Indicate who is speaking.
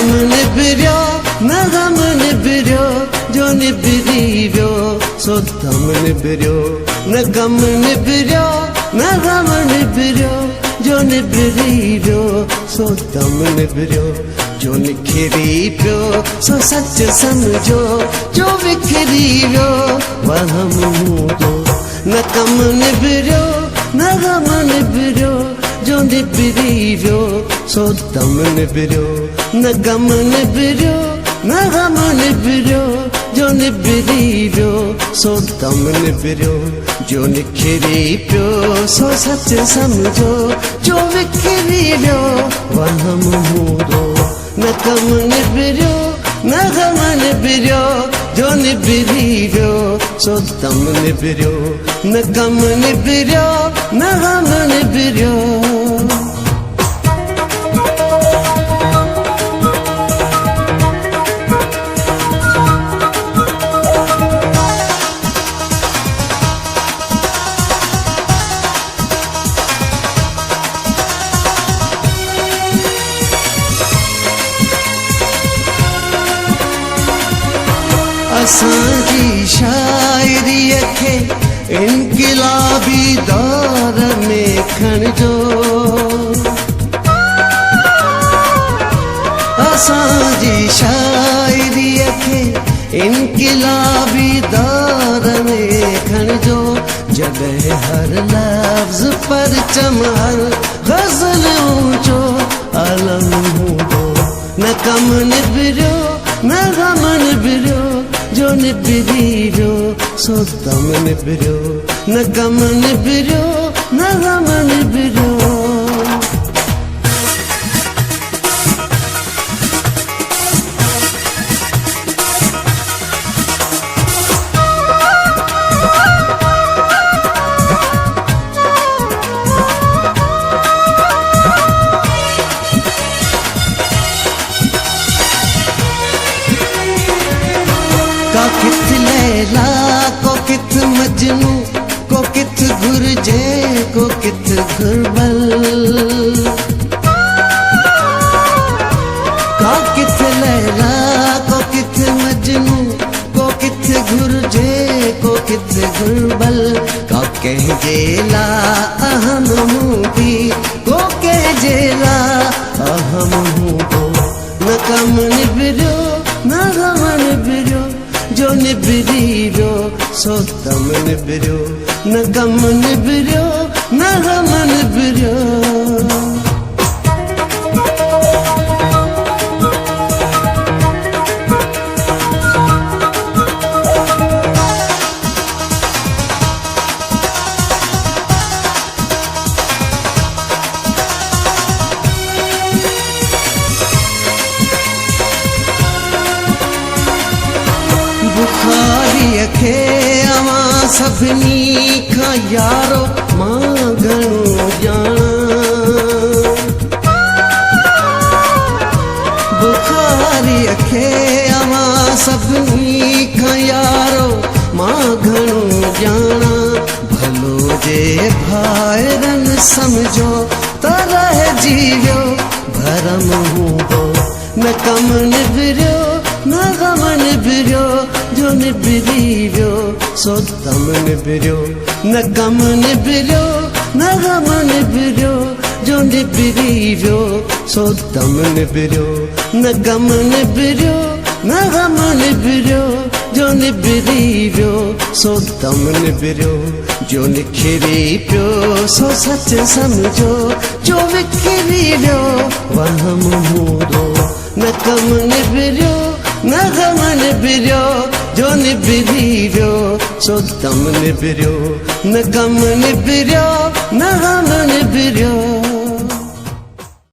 Speaker 1: गम निबिरियो न गम निबिरियो जो निबिरियो सो दम निबिरियो न गम निबिरियो न गम निबिरियो जो निबिरियो सो दम निबिरियो जो निखिरी पियो सो सच समझो जो विखिरी वियो वहम हूंदो न कम निबिरियो न गम निबिरियो जो निबिरी वियो सो दम निबिरियो न गम निबिरियो न गम निबिरियो जो निबिरी वियो सो दम निबिरियो जो निखिरी पियो सो सच समझो जो विखिरी वियो वहम हूंदो न कम निबिरियो न गम निबिरियो जो निबिरी वियो सो दम निबिरियो न गम निबिरियो न गम निबिरियो असांजी शायरीअ खे इनक़िलाबी दौर में खणिजो असांजी शायरीअ खे इनक़िलाबी दौर में खणिजो जॾहिं हर लफ़्ज़ परचम हर ग़ज़ल ऊंचो अलम हूंदो न कम निबिरियो न गम निबिरियो जो निबिरी वियो सो दम निबिरियो न गम निबिरियो न गम निबिरियो को किथ लैला को किथ मजनू को किथ घुर्जे को किथ घुरबल को किथ लैला को किथ मजनू को किथ घुर्जे को किथ घुरबल को कह जेला अहम हूंदी को कह जेला अहम हूंदो न कम निबिरियो न गम निबिरियो जो निबिरी वियो सो दम निबिरियो न गम निबिरियो न गम निबिरियो बुखारीअ खे अवां सभिनी खां यारो मां घणो ॼाणां बुखारीअ खे अवां सभिनी खां यारो मां घणो ॼाणां भलो जे भाइरनि समझो त रहिजी वियो भरम हूंदो न कम निबिरियो न गम निबिरियो जो निबिरी वियो सो दम निबिरियो न गम निबिरियो न गम निबिरियो जो निबिरी वियो सो दम निबिरियो न गम निबिरियो न गम निबिरियो जो निबिरी वियो सो दम निबिरियो जो निखिरी पियो सो सच समझो जो विखिरी वियो वहम हूंदो न कम निबिरियो न गम निबिरियो जो निबिरी वियो सो दम निबिरियो न गम निबिरियो न गम निबिरियो